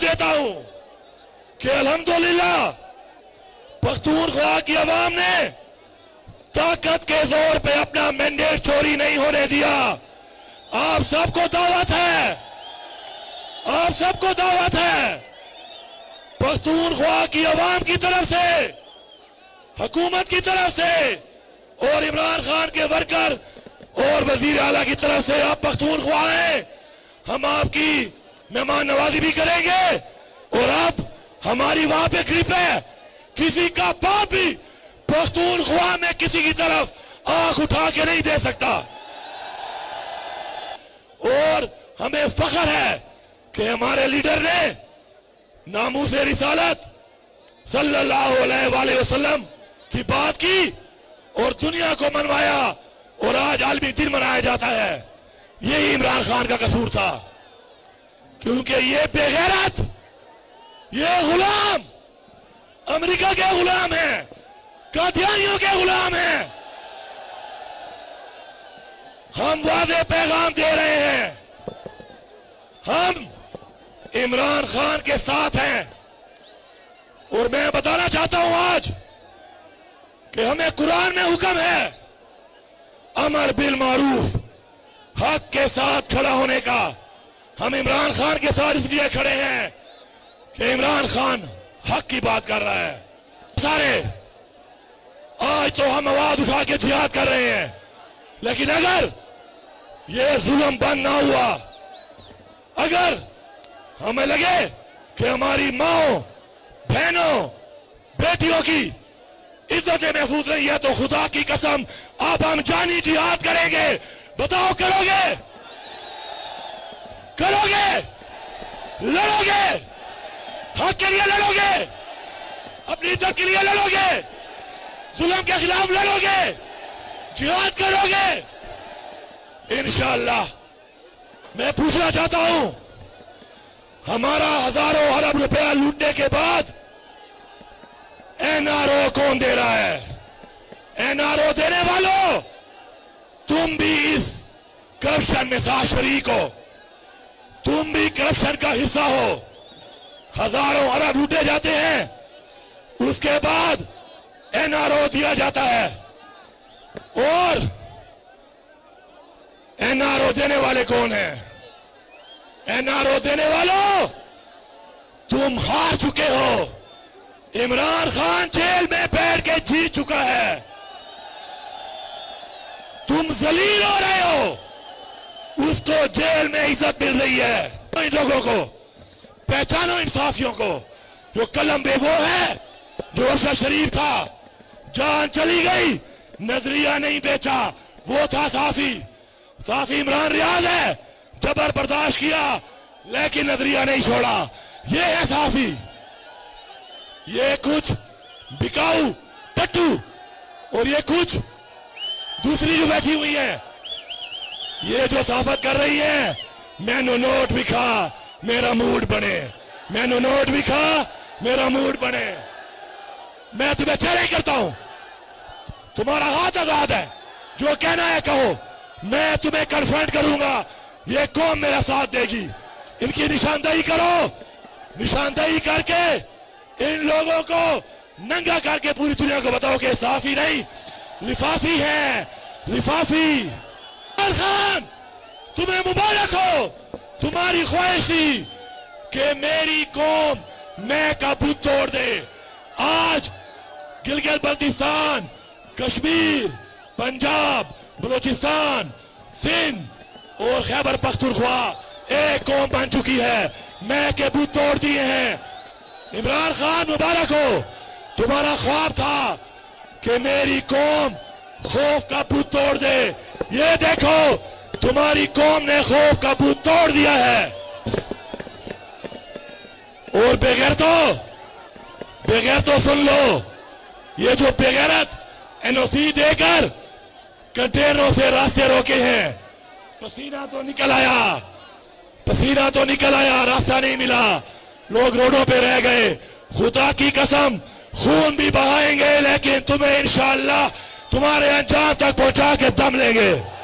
देता हूं कि अल्हम्दुलिल्लाह पख्तूनख्वा की आवाम ने ताकत के जोर पे अपना मैंडेट चोरी नहीं होने दिया। आप सबको दावत है, आप सबको दावत है पख्तूनख्वा की आवाम की तरफ से, हुकूमत की तरफ से और इमरान खान के वर्कर और वजीर आला की तरफ से। आप पख्तूनख्वा हैं, हम आपकी मेहमान नवाजी भी करेंगे और अब हमारी वहां पे ग्रिप है, किसी का बाप भी पख्तूनख्वा में किसी की तरफ आंख उठा के नहीं दे सकता। और हमें फख्र है कि हमारे लीडर ने नामूसे रिसालत सल्लल्लाहु अलैहि वसल्लम की बात की और दुनिया को मनवाया और आज आलमी दिन मनाया जाता है। यही इमरान खान का कसूर था, क्योंकि ये बेगैरत, ये गुलाम, अमेरिका के गुलाम हैं, कादियानियों के गुलाम हैं। हम वादे पैगाम दे रहे हैं, हम इमरान खान के साथ हैं और मैं बताना चाहता हूं आज कि हमें कुरान में हुक्म है अमर बिल मारूफ, हक के साथ खड़ा होने का। हम इमरान खान के साथ इसलिए खड़े हैं कि इमरान खान हक की बात कर रहा है। सारे आज तो हम आवाज उठा के जिहाद कर रहे हैं, लेकिन अगर ये जुल्म बंद ना हुआ, अगर हमें लगे कि हमारी माओ, बहनों, बेटियों की इज्जतें महफूज नहीं है, तो खुदा की कसम आप हम जानी जिहाद करेंगे। बताओ करोगे? करोगे? लड़ोगे? हक के लिए लड़ोगे? अपनी इज्जत के लिए लड़ोगे? जुल्म के खिलाफ लड़ोगे? जिहाद करोगे? इंशाअल्लाह। मैं पूछना चाहता हूं, हमारा हजारों अरब रुपया लूटने के बाद एनआरओ कौन दे रहा है? एनआरओ देने वालों, तुम भी इस करप्शन में साथ शरीक हो, तुम भी करप्शन का हिस्सा हो। हजारों अरब लूटे जाते हैं, उसके बाद एनआरओ दिया जाता है और एनआरओ देने वाले कौन है? एनआरओ देने वालों, तुम हार चुके हो। इमरान खान जेल में बैठ के जीत चुका है, तुम जलील हो रहे हो, उसको जेल में इज्जत मिल रही है। इन लोगों को पहचानो, इंसाफियों को। जो कलम बेवो है, जो अरशद शरीफ था, जान चली गई, नजरिया नहीं बेचा, वो था साफी। साफी इमरान रियाज है, जबर बर्दाश्त किया लेकिन नजरिया नहीं छोड़ा, ये है साफी। ये कुछ बिकाऊ टट्टू और ये कुछ दूसरी जो बैठी हुई है, ये जो साफत कर रही है, मैनू नोट भी खा मेरा मूड बने, मैनू नोट भी खा मेरा मूड बने। मैं तुम्हें चैलेंज करता हूं, तुम्हारा हाथ आजाद है, जो कहना है कहो, मैं तुम्हें कन्फ्रंट करूंगा। ये कौम मेरा साथ देगी। इनकी निशानदेही करो, निशानदेही करके इन लोगों को नंगा करके पूरी दुनिया को बताओ कि साफी नहीं लिफाफी है, लिफाफी। खान, तुम्हें मुबारक हो, तुम्हारी ख्वाहिश थी कि मेरी कौम मैं का बुत तोड़ दे। आज गिलगित बल्तिस्तान, कश्मीर, पंजाब, बलूचिस्तान, सिंध और खैबर पख्तूनख्वा एक कौम बन चुकी है, मैं के बुत तोड़ दिए हैं। इमरान खान मुबारक हो, तुम्हारा ख्वाब था कि मेरी कौम खौफ का बुत तोड़ दे। ये देखो, तुम्हारी कौम ने खौफ का बुत तोड़ दिया है। और बेगैरतों सुन लो, ये जो बेगैरत एनओसी देकर कंटेनरों से रास्ते रोके हैं, पसीना तो निकल आया, पसीना तो निकल आया, रास्ता नहीं मिला, लोग रोडों पे रह गए। खुदा की कसम खून भी बहाएंगे, लेकिन तुम्हें इंशाअल्लाह तुम्हारे अंजाम तक पहुंचा के दम लेंगे।